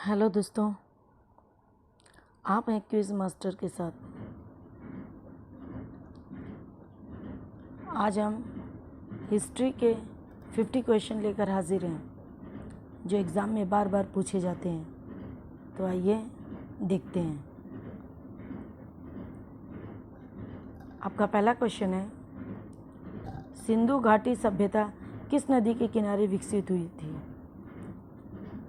Hello दोस्तों, आप हैं क्विज़ मास्टर के साथ। आज हम हिस्ट्री के 50 क्वेश्चन लेकर हाजिर हैं जो एग्ज़ाम में बार बार पूछे जाते हैं। तो आइए देखते हैं। आपका पहला क्वेश्चन है, सिंधु घाटी सभ्यता किस नदी के किनारे विकसित हुई थी?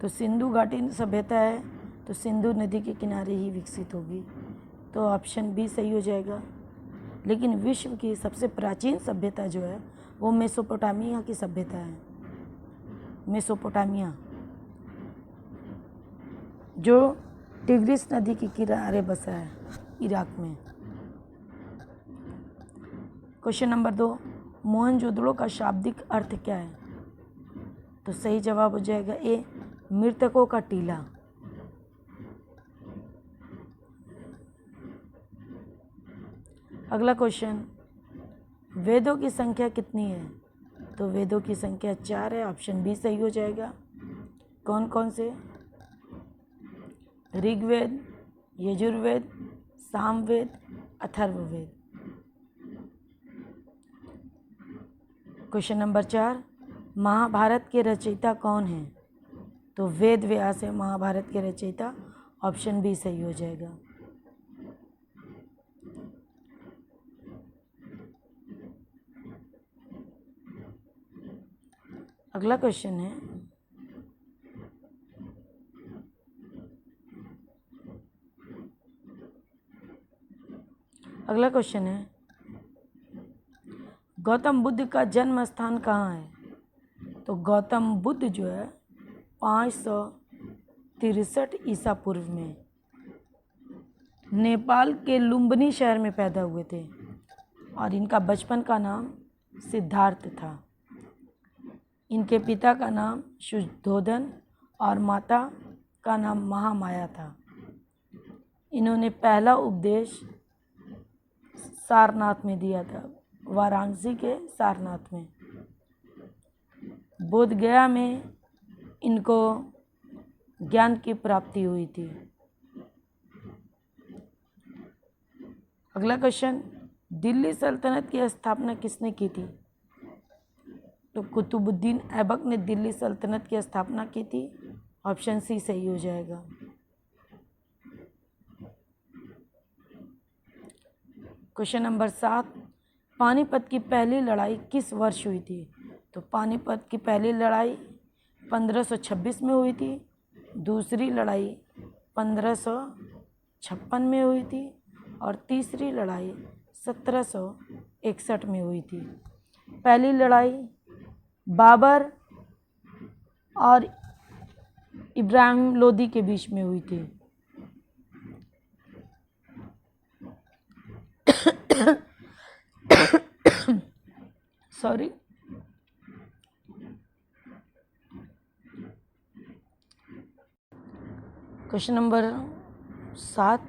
तो सिंधु घाटी सभ्यता है तो सिंधु नदी के किनारे ही विकसित होगी, तो ऑप्शन बी सही हो जाएगा। लेकिन विश्व की सबसे प्राचीन सभ्यता जो है वो मेसोपोटामिया की सभ्यता है। मेसोपोटामिया जो टिग्रिस नदी के किनारे बसा है इराक में। क्वेश्चन नंबर 2, मोहनजोदड़ो का शाब्दिक अर्थ क्या है? तो सही जवाब हो जाएगा ए, मृतकों का टीला। अगला क्वेश्चन, वेदों की संख्या कितनी है? तो वेदों की संख्या 4 है, ऑप्शन बी सही हो जाएगा। कौन कौन से? ऋग्वेद, यजुर्वेद, सामवेद, अथर्ववेद। क्वेश्चन नंबर 4, महाभारत के रचयिता कौन हैं? तो वेद व्यास है महाभारत के रचयिता, ऑप्शन बी सही हो जाएगा। अगला क्वेश्चन है, गौतम बुद्ध का जन्म स्थान कहाँ है? तो गौतम बुद्ध जो है 563 ईसा पूर्व में नेपाल के लुम्बिनी शहर में पैदा हुए थे और इनका बचपन का नाम सिद्धार्थ था। इनके पिता का नाम शुद्धोधन और माता का नाम महामाया था। इन्होंने पहला उपदेश सारनाथ में दिया था, वाराणसी के सारनाथ में। बोध गया में इनको ज्ञान की प्राप्ति हुई थी। अगला क्वेश्चन, दिल्ली सल्तनत की स्थापना किसने की थी? तो कुतुबुद्दीन ऐबक ने दिल्ली सल्तनत की स्थापना की थी, ऑप्शन सी सही हो जाएगा। क्वेश्चन नंबर 7, पानीपत की पहली लड़ाई किस वर्ष हुई थी? तो पानीपत की पहली लड़ाई 1526 में हुई थी, दूसरी लड़ाई 1556 में हुई थी और तीसरी लड़ाई 1761 में हुई थी। पहली लड़ाई बाबर और इब्राहिम लोदी के बीच में हुई थी। सॉरी। क्वेश्चन नंबर 7,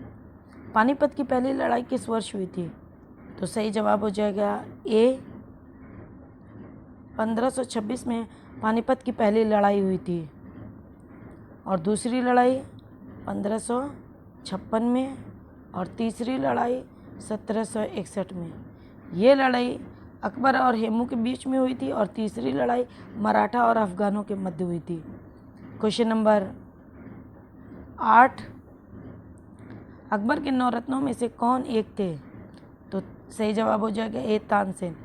पानीपत की पहली लड़ाई किस वर्ष हुई थी? तो सही जवाब हो जाएगा ए, 1526 में पानीपत की पहली लड़ाई हुई थी और दूसरी लड़ाई 1556 में और तीसरी लड़ाई 1761 में। ये लड़ाई अकबर और हेमू के बीच में हुई थी और तीसरी लड़ाई मराठा और अफगानों के मध्य हुई थी। क्वेश्चन नंबर 8, अकबर के 9 रत्नों में से कौन एक थे? तो सही जवाब हो जाएगा ए, तानसेन।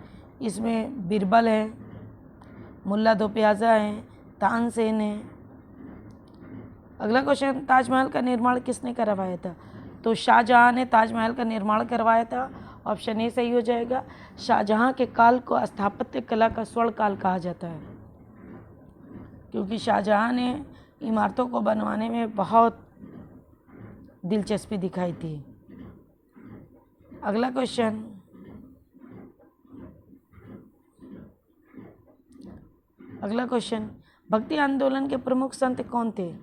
इसमें बीरबल है, मुल्ला दो प्याजा हैं, तानसेन है। अगला क्वेश्चन, ताजमहल का निर्माण किसने करवाया था? तो शाहजहां ने ताजमहल का निर्माण करवाया था, ऑप्शन ए सही हो जाएगा। शाहजहां के काल को स्थापत्य कला का स्वर्ण काल कहा जाता है क्योंकि शाहजहां ने इमारतों को बनवाने में बहुत दिलचस्पी दिखाई थी। अगला क्वेश्चन, भक्ति आंदोलन के प्रमुख संत कौन थे?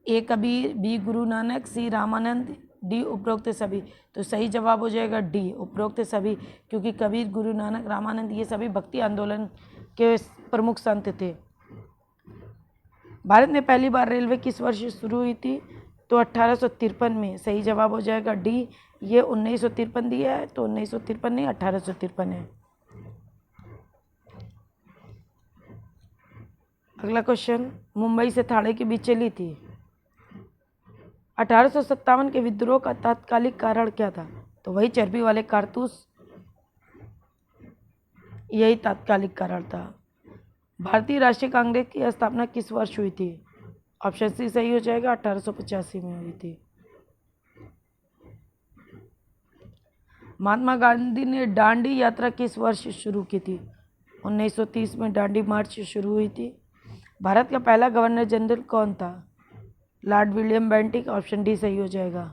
ए कबीर, बी गुरु नानक, सी रामानंद, डी उपरोक्त सभी। तो सही जवाब हो जाएगा डी, उपरोक्त सभी, क्योंकि कबीर, गुरु नानक, रामानंद ये सभी भक्ति आंदोलन के प्रमुख संत थे। भारत में पहली बार रेलवे किस वर्ष शुरू हुई थी? तो 1853 में। सही जवाब हो जाएगा डी। ये 1953 दिया है तो 1953 नहीं 1853 है। अगला क्वेश्चन, मुंबई से थाने के बीच चली थी। 1857 के विद्रोह का तात्कालिक कारण क्या था? तो वही चर्बी वाले कारतूस, यही तात्कालिक कारण था। भारतीय राष्ट्रीय कांग्रेस की स्थापना किस वर्ष हुई थी? ऑप्शन सी सही हो जाएगा, 1885 में हुई थी। महात्मा गांधी ने दांडी यात्रा किस वर्ष शुरू की थी? 1930 में दांडी मार्च शुरू हुई थी। भारत का पहला गवर्नर जनरल कौन था? Lord William Bentinck. Option D सही हो जाएगा।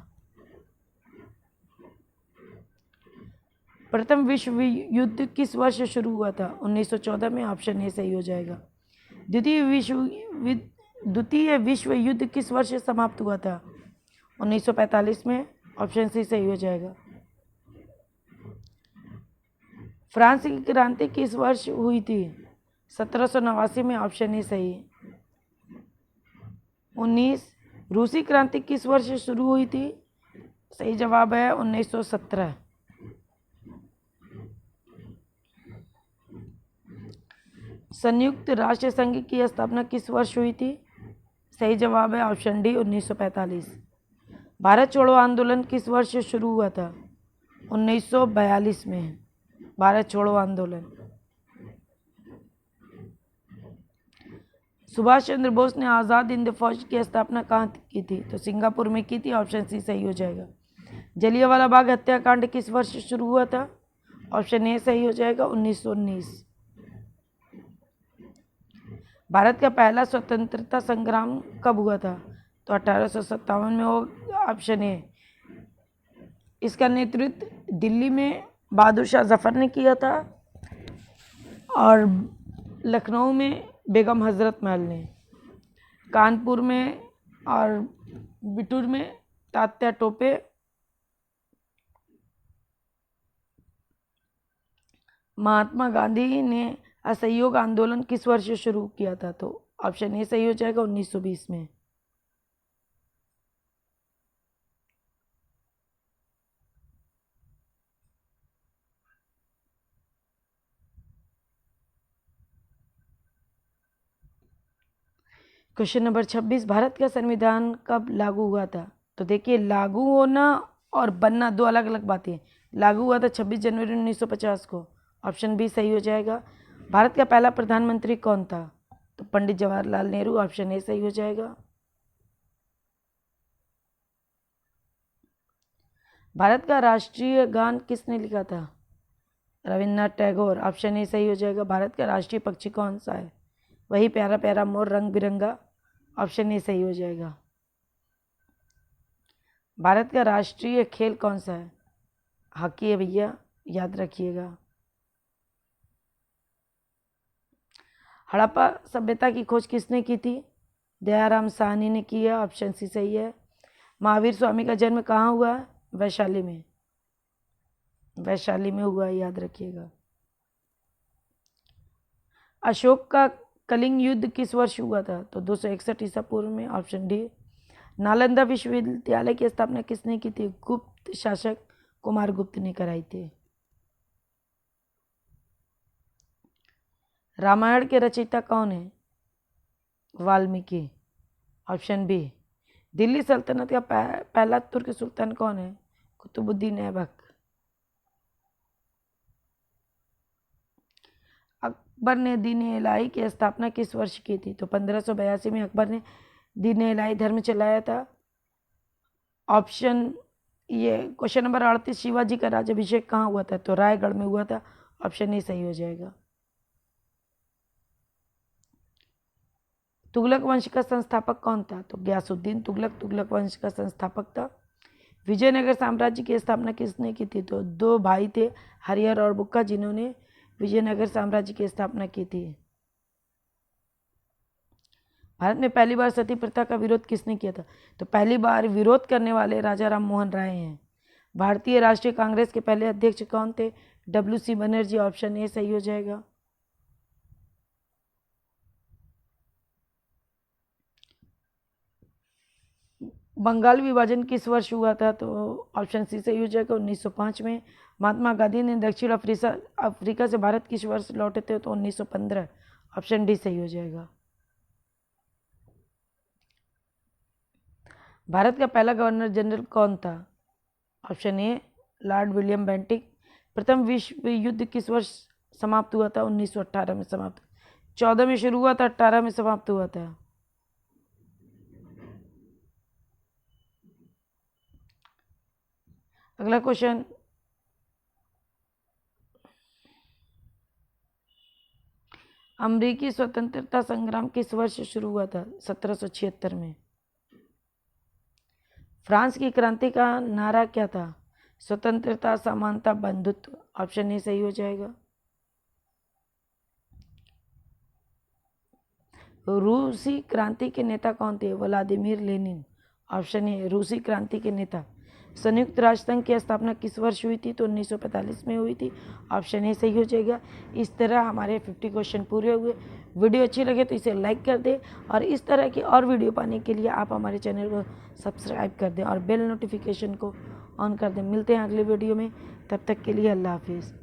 प्रथम विश्व युद्ध किस वर्ष शुरू हुआ था? 1914 में। ऑप्शन ए सही हो जाएगा। द्वितीय विश्व युद्ध किस वर्ष समाप्त हुआ था? 1945 में। ऑप्शन सी सही हो जाएगा। फ्रांस की क्रांति किस वर्ष हुई थी? 1789 में। ऑप्शन ए सही। 19। रूसी क्रांति किस वर्ष शुरू हुई थी? सही जवाब है 1917। संयुक्त राष्ट्र संघ की स्थापना किस वर्ष हुई थी? सही जवाब है ऑप्शन डी 1945। भारत छोड़ो आंदोलन किस वर्ष शुरू हुआ था? 1942 में। भारत छोड़ो आंदोलन। सुभाष चंद्र बोस ने आज़ाद हिंद फौज की स्थापना कहाँ की थी? तो सिंगापुर में की थी। ऑप्शन सी सही हो जाएगा। जलियांवाला बाग हत्याकांड किस वर्ष शुरू हुआ था? ऑप्शन ए सही हो जाएगा 1919। भारत का पहला स्वतंत्रता संग्राम कब हुआ था? तो 1857 में हो। Option A. इसका नेतृत्व दिल्ली में बहादुर शाह जफर ने किया था और लखनऊ में बेगम हजरत महल ने, कानपुर में और बिठूर में तात्या टोपे, महात्मा गांधी ने असहयोग आंदोलन किस वर्ष शुरू किया था? तो ऑप्शन ए सही हो जाएगा 1920 में। क्वेश्चन नंबर 26, भारत का संविधान कब लागू हुआ था? तो देखिए, लागू होना और बनना दो अलग अलग बातें हैं। लागू हुआ था 26 जनवरी 1950 को। ऑप्शन बी सही हो जाएगा। भारत का पहला प्रधानमंत्री कौन था? तो पंडित जवाहरलाल नेहरू। ऑप्शन ए सही हो जाएगा। भारत का राष्ट्रीय गान किसने लिखा था? रविन्द्रनाथ टैगोर। ऑप्शन ए सही हो जाएगा। भारत का राष्ट्रीय पक्षी कौन सा है? वही प्यारा प्यारा मोर रंग बिरंगा। ऑप्शन ए सही हो जाएगा। भारत का राष्ट्रीय खेल कौन सा है? हॉकी है भैया, याद रखिएगा। हड़प्पा सभ्यता की खोज किसने की थी? दयाराम साहनी ने किया। ऑप्शन सी सही है। महावीर स्वामी का जन्म कहाँ हुआ? वैशाली में। वैशाली में हुआ, याद रखिएगा। अशोक का कलिंग युद्ध किस वर्ष हुआ था? तो 261 ईसा पूर्व में। Option D. नालंदा विश्वविद्यालय की स्थापना किसने की थी? गुप्त शासक कुमार गुप्त ने कराई थी। रामायण के रचयिता कौन है? वाल्मीकि। Option B. दिल्ली सल्तनत का पहला तुर्क सुल्तान कौन है? कुतुबुद्दीन ऐबक। अकबर ने दीन इलाही की स्थापना किस वर्ष की थी? तो 1582 में अकबर ने दीन इलाही धर्म चलाया था। ऑप्शन ये क्वेश्चन नंबर 38, शिवाजी का राज्याभिषेक कहाँ हुआ था? तो रायगढ़ में हुआ था। ऑप्शन ए सही हो जाएगा। तुगलक वंश का संस्थापक कौन था? तो गयासुद्दीन तुगलक तुगलक वंश का संस्थापक था। विजयनगर साम्राज्य की स्थापना किसने की थी? तो दो भाई थे, हरिहर और बुक्का, जिन्होंने विजयनगर साम्राज्य की स्थापना की थी। भारत में पहली बार सती प्रथा का विरोध किसने किया था? तो पहली बार विरोध करने वाले राजा राम मोहन राय हैं। भारतीय राष्ट्रीय कांग्रेस के पहले अध्यक्ष कौन थे? WC बनर्जी। ऑप्शन ए सही हो जाएगा। बंगाल विभाजन किस वर्ष हुआ था? तो ऑप्शन सी सही हो जाएगा 1905 में। महात्मा गांधी ने दक्षिण अफ्रीका से भारत किस वर्ष लौटे थे? तो 1915। ऑप्शन डी सही हो जाएगा। भारत का पहला गवर्नर जनरल कौन था? Option A Lord William Bentinck. प्रथम विश्व युद्ध किस वर्ष समाप्त हुआ था? 1918 में समाप्त। 14 में शुरू हुआ था, 18 में समाप्त हुआ था। अगला क्वेश्चन, अमेरिकी स्वतंत्रता संग्राम किस वर्ष शुरू हुआ था? 1776 में। फ्रांस की क्रांति का नारा क्या था? स्वतंत्रता, समानता, बंधुत्व। ऑप्शन ए सही हो जाएगा। रूसी क्रांति के नेता कौन थे? Vladimir Lenin. ऑप्शन ए रूसी क्रांति के नेता। संयुक्त राष्ट्र संघ की स्थापना किस वर्ष हुई थी? तो 1945 में हुई थी। ऑप्शन ए सही हो जाएगा। इस तरह हमारे 50 क्वेश्चन पूरे हुए। वीडियो अच्छी लगे तो इसे लाइक कर दें और इस तरह की और वीडियो पाने के लिए आप हमारे चैनल को सब्सक्राइब कर दें और बेल नोटिफिकेशन को ऑन कर दें। मिलते हैं अगले वीडियो में, तब तक के लिए अल्लाह हाफिज़।